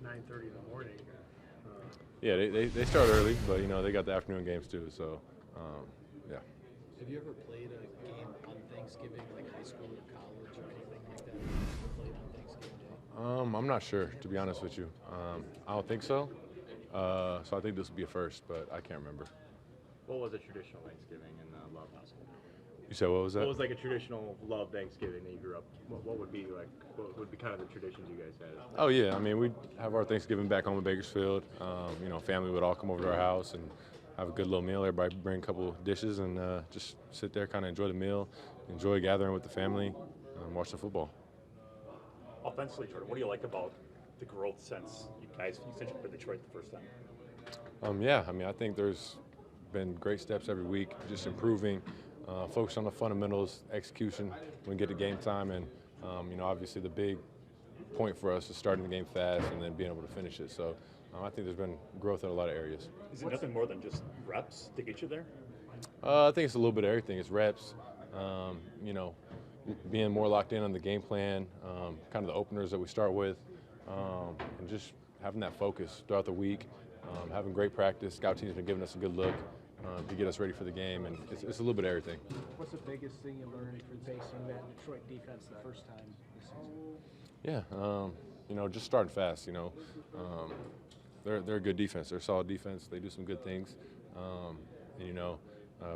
9:30 in the morning. Yeah, they start early, but they got the afternoon games too. So, yeah. Have you ever played a game on Thanksgiving, like high school or college or anything like that? Have you ever played on Thanksgiving Day? I'm not sure, to be honest with you. I don't think so. So I think this will be a first, but I can't remember. What was a traditional Thanksgiving in the Love household? You said what was that? What was like a traditional Love Thanksgiving that you grew up? What would be like? What would be kind of the traditions you guys had? Oh yeah, I mean we'd have our Thanksgiving back home in Bakersfield. Family would all come over to our house and have a good little meal. Everybody bring a couple dishes and just sit there, kind of enjoy the meal, enjoy gathering with the family, and watch the football. Offensively, Jordan, what do you like about the growth since you since you've been Detroit the first time? Yeah, I mean I think there's been great steps every week, just improving, focus on the fundamentals, execution when we get to game time, and obviously the big point for us is starting the game fast and then being able to finish it. So I think there's been growth in a lot of areas. Is it nothing more than just reps to get you there? I think it's a little bit of everything. It's reps, being more locked in on the game plan, kind of the openers that we start with, and just having that focus throughout the week, having great practice. Scout team's been giving us a good look to get us ready for the game, and it's a little bit of everything. What's the biggest thing you learned from facing that Detroit defense the first time this season? Yeah, just starting fast. They're a good defense. They're a solid defense. They do some good things,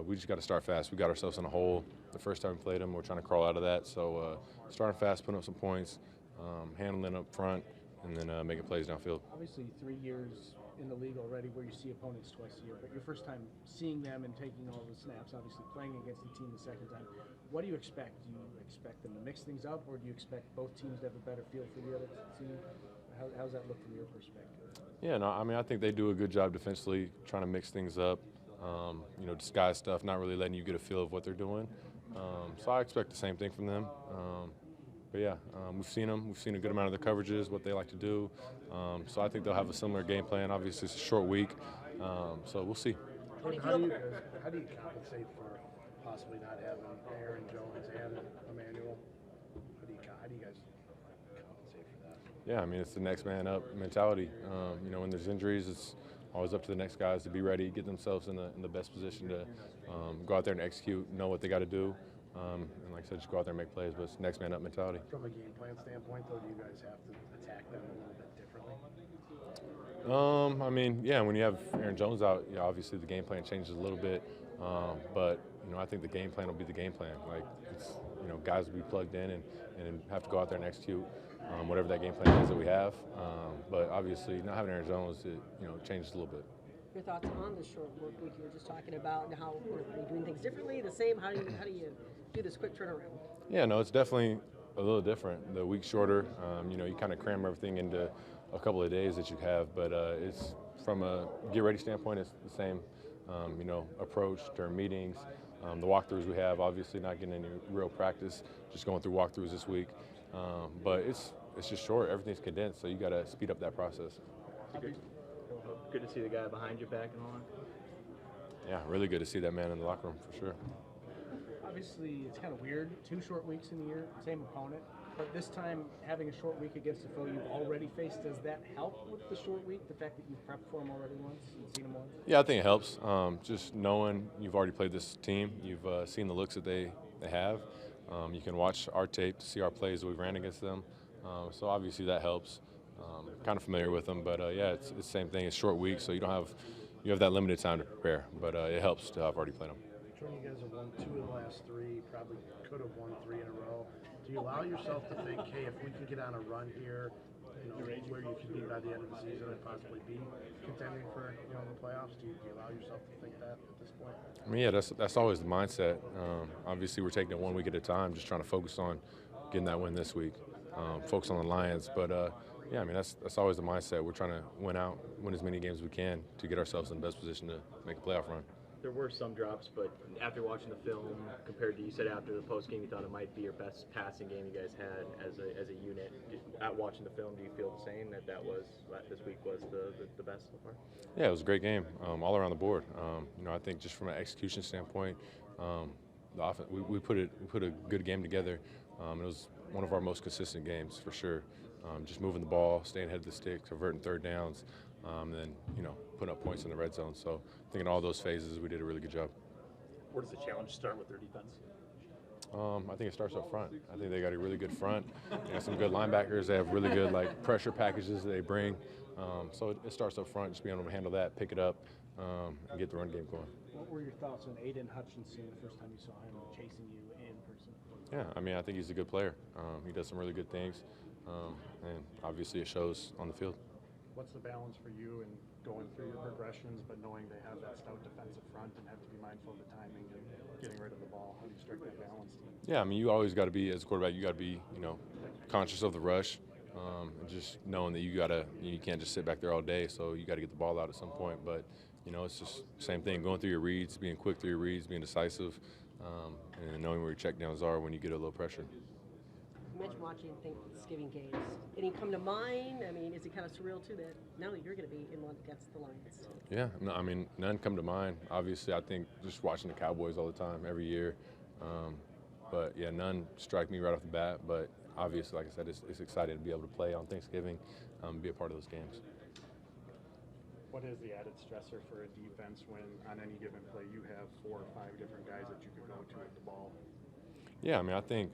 we just got to start fast. We got ourselves in a hole the first time we played them. We're trying to crawl out of that. So starting fast, putting up some points, handling up front, and then making plays downfield. Obviously, 3 years in the league already where you see opponents twice a year, but your first time seeing them and taking all the snaps, obviously playing against the team the second time, what do you expect? Do you expect them to mix things up, or do you expect both teams to have a better feel for the other team? How's that look from your perspective? Yeah, no, I mean, I think they do a good job defensively, trying to mix things up, disguise stuff, not really letting you get a feel of what they're doing. So I expect the same thing from them. But yeah, we've seen them. We've seen a good amount of the coverages, what they like to do. So I think they'll have a similar game plan. Obviously, it's a short week, so we'll see. How do you compensate for possibly not having Aaron Jones and Emmanuel? How do you guys compensate for that? Yeah, I mean, it's the next man up mentality. When there's injuries, it's always up to the next guys to be ready, get themselves in the best position to go out there and execute, know what they got to do. And like I said, just go out there and make plays, but it's next man up mentality. From a game plan standpoint, though, do you guys have to attack them a little bit differently? I mean, yeah, when you have Aaron Jones out, obviously the game plan changes a little bit. But I think the game plan will be the game plan. Like, it's, guys will be plugged in and have to go out there and execute whatever that game plan is that we have. But obviously, not having Aaron Jones, it changes a little bit. Your thoughts on the short work week? You were just talking about how are you doing things differently, the same? How do you do this quick turnaround? Yeah, no, it's definitely a little different. The week's shorter. You kind of cram everything into a couple of days that you have, but it's from a get ready standpoint, it's the same. Approach during meetings, the walkthroughs we have. Obviously, not getting any real practice, just going through walkthroughs this week. But it's just short. Everything's condensed, so you got to speed up that process. Good to see the guy behind you back and on. Yeah, really good to see that man in the locker room for sure. Obviously, it's kind of weird. 2 short weeks in the year, same opponent. But this time, having a short week against a foe you've already faced, does that help with the short week? The fact that you've prepped for them already once and seen them once? Yeah, I think it helps. Just knowing you've already played this team, you've seen the looks that they have. You can watch our tape to see our plays that we ran against them. So obviously that helps. Kind of familiar with them, but yeah, it's the same thing. It's short week, so you have that limited time to prepare. But it helps to have already played them. Jordan, you guys have won 2 of the last 3, probably could have won 3 in a row. Do you allow yourself to think, hey, if we can get on a run here, where you could be by the end of the season and possibly be contending for the playoffs? Do you allow yourself to think that at this point? I mean, yeah, that's always the mindset. Obviously, we're taking it 1 week at a time, just trying to focus on getting that win this week. Focus on the Lions, but yeah, I mean that's always the mindset. We're trying to win as many games as we can to get ourselves in the best position to make a playoff run. There were some drops, but after watching the film, compared to you said after the post game, you thought it might be your best passing game you guys had as a unit. At watching the film, do you feel the same that this week was the best so far? Yeah, it was a great game all around the board. I think just from an execution standpoint, the offense, we put a good game together. It was one of our most consistent games for sure. just moving the ball, staying ahead of the stick, converting third downs, and then, you know, putting up points in the red zone. So I think in all those phases, we did a really good job. Where does the challenge start with their defense? I think it starts up front. I think they got a really good front. They got some good linebackers. They have really good pressure packages that they bring. So it starts up front, just being able to handle that, pick it up, and get the run game going. What were your thoughts on Aiden Hutchinson the first time you saw him chasing you in person? Yeah, I mean, I think he's a good player. He does some really good things, and obviously it shows on the field. What's the balance for you in going through your progressions, but knowing they have that stout defensive front and have to be mindful of the timing and getting rid of the ball? How do you strike that balance? Yeah, I mean, you always got to be, as a quarterback, you got to be, you know, conscious of the rush, and just knowing that you can't just sit back there all day, so you got to get the ball out at some point. But, you know, it's just the same thing, going through your reads, being quick through your reads, being decisive, and knowing where your checkdowns are when you get a little pressure. You mentioned watching Thanksgiving games. Any come to mind? I mean, is it kind of surreal too that now that you're going to be in one against the Lions? Yeah, no, I mean, none come to mind. Obviously, I think just watching the Cowboys all the time, every year. But yeah, none strike me right off the bat. But obviously, like I said, it's exciting to be able to play on Thanksgiving, be a part of those games. What is the added stressor for a defense when on any given play you have 4 or 5 different guys that you could go to with the ball? Yeah, I mean, I think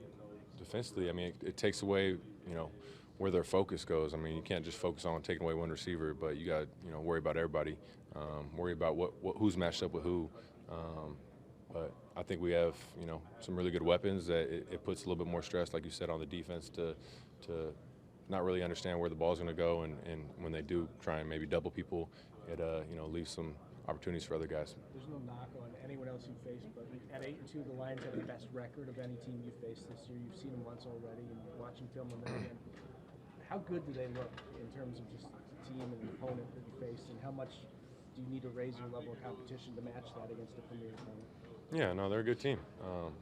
defensively, I mean, it takes away, you know, where their focus goes. I mean, you can't just focus on taking away one receiver, but you got to, you know, worry about everybody, worry about who's matched up with who. But I think we have, you know, some really good weapons that it puts a little bit more stress, like you said, on the defense to not really understand where the ball's going to go, and when they do try and maybe double people, it you know, leaves some opportunities for other guys. There's no knock on anyone else you faced, but at 8-2, the Lions have the best record of any team you faced this year. You've seen them once already, and watching film on them again. How good do they look in terms of just the team and the opponent that you faced, and how much do you need to raise your level of competition to match that against a premier opponent? Yeah, no, they're a good team.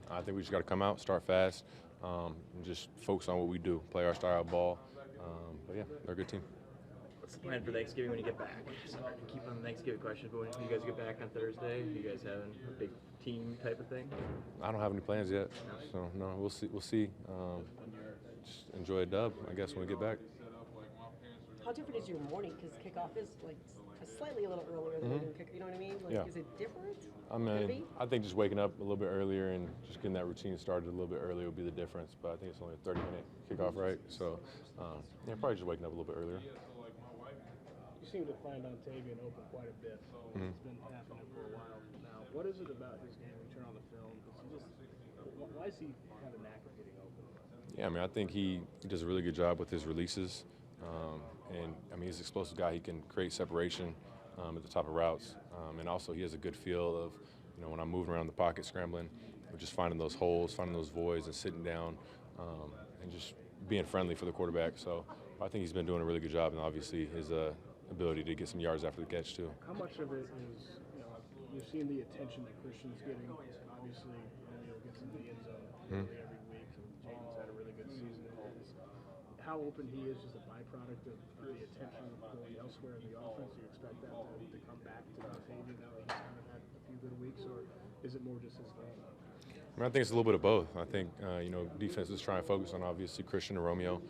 I think we just got to come out, start fast, and just focus on what we do, play our style of ball. But yeah, they're a good team. What's the plan for Thanksgiving when you get back? Sorry to keep on the Thanksgiving question, but when you guys get back on Thursday, you guys having a big team type of thing? I don't have any plans yet, so no, we'll see. We'll see. Just enjoy a dub, I guess, when we get back. How different is your morning? Because kickoff is like slightly a little earlier than your kick. You know what I mean? Like, Yeah. Is it different? I Could it mean, be? I think just waking up a little bit earlier and just getting that routine started a little bit earlier would be the difference. But I think it's only a 30-minute kickoff, right? So, yeah, probably just waking up a little bit earlier. You seem to find Ontavian open quite a bit. It's been happening for a while now. What is it about his game when you turn on the film? Why is he have a knack of getting open? Yeah, I mean, I think he does a really good job with his releases. And, I mean, he's an explosive guy. He can create separation at the top of routes. And also he has a good feel of, you know, when I'm moving around the pocket, scrambling, just finding those holes, finding those voids and sitting down and just being friendly for the quarterback. So I think he's been doing a really good job, and obviously his ability to get some yards after the catch, too. How much of it is, you know, you've seen the attention that Christian's getting. Obviously, Romeo gets in the end zone nearly every week, and Jaden's had a really good season. How open he is a byproduct of the attention going elsewhere in the offense. Do you expect that to come back to Ontavian now that he's kind of had a few good weeks, or is it more just his game? I mean, I think it's a little bit of both. I think, you know, defenses try and focus on, obviously, Christian and Romeo.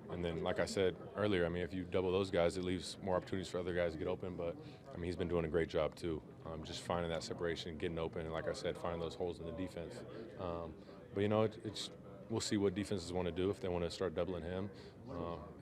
And then, like I said earlier, I mean, if you double those guys, it leaves more opportunities for other guys to get open. But, I mean, he's been doing a great job, too, just finding that separation, getting open, and, like I said, finding those holes in the defense. But, you know, it's we'll see what defenses want to do if they want to start doubling him.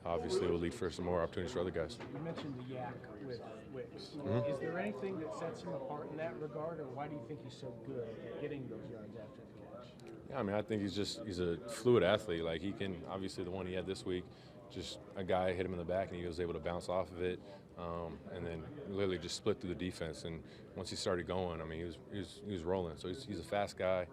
Obviously, it will lead for some more opportunities for other guys. You mentioned the yak with Wicks. Is there anything that sets him apart in that regard, or why do you think he's so good at getting those yards after the catch? Yeah, I mean, I think he's a fluid athlete. Like, he can, obviously, the one he had this week, just a guy hit him in the back, and he was able to bounce off of it, and then literally just split through the defense. And once he started going, I mean, he was rolling. So he's a fast guy.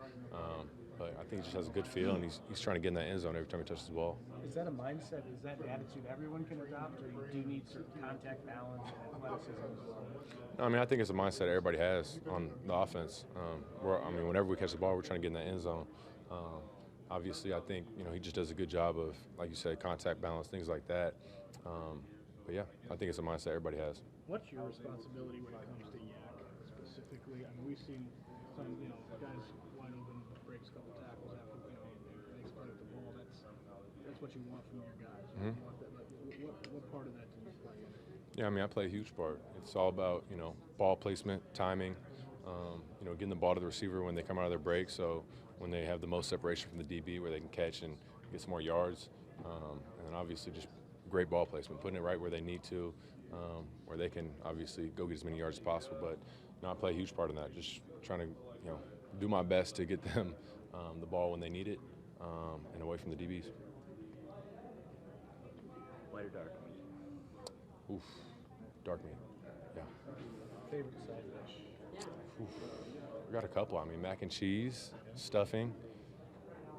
But I think he just has a good feel, and he's trying to get in that end zone every time he touches the ball. Is that a mindset? Is that an attitude everyone can adopt, or do you need certain contact balance and athleticism as well? No, I mean, I think it's a mindset everybody has on the offense. I mean, whenever we catch the ball, we're trying to get in that end zone. Obviously, I think, you know, he just does a good job of, like you said, contact balance, things like that. But yeah, I think it's a mindset everybody has. What's your responsibility when it comes to yak specifically? I mean, we've seen some, you know, guys wide open, breaks a couple tackles after, you know, makes play with the ball. That's what you want from your guys. Mhm. You want that, what part of that do you play in? Yeah, I mean, I play a huge part. It's all about, ball placement, timing, getting the ball to the receiver when they come out of their break, so when they have the most separation from the DB where they can catch and get some more yards. And then obviously just great ball placement, putting it right where they need to, where they can obviously go get as many yards as possible. But, I play a huge part in that, just trying to, do my best to get them the ball when they need it and away from the DBs. White or dark? Oof, dark meat. Yeah. Favorite side dish? Yeah. We got a couple. I mean, mac and cheese, stuffing,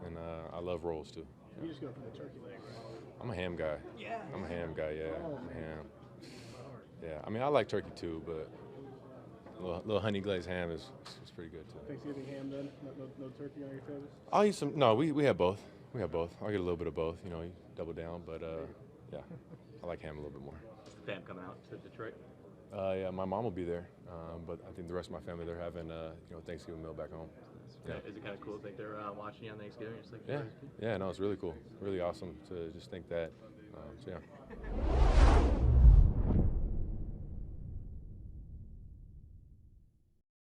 and I love rolls too. You just go for the turkey leg, right? I'm a ham guy. Yeah. I'm a ham guy. Yeah, Oh, I'm a man. ham. Yeah, I mean, I like turkey too, but a little honey glazed ham is pretty good too. Thanksgiving ham then? No turkey on your favorites? I'll eat some. No, we have both. We have both. I'll get a little bit of both. You double down, but yeah, I like ham a little bit more. Fam coming out to Detroit? Yeah, my mom will be there, but I think the rest of my family, they're having Thanksgiving meal back home. Yeah. Is it kind of cool to think they're watching you on Thanksgiving? Just like Yeah, no, it's really cool, really awesome to just think that. So yeah.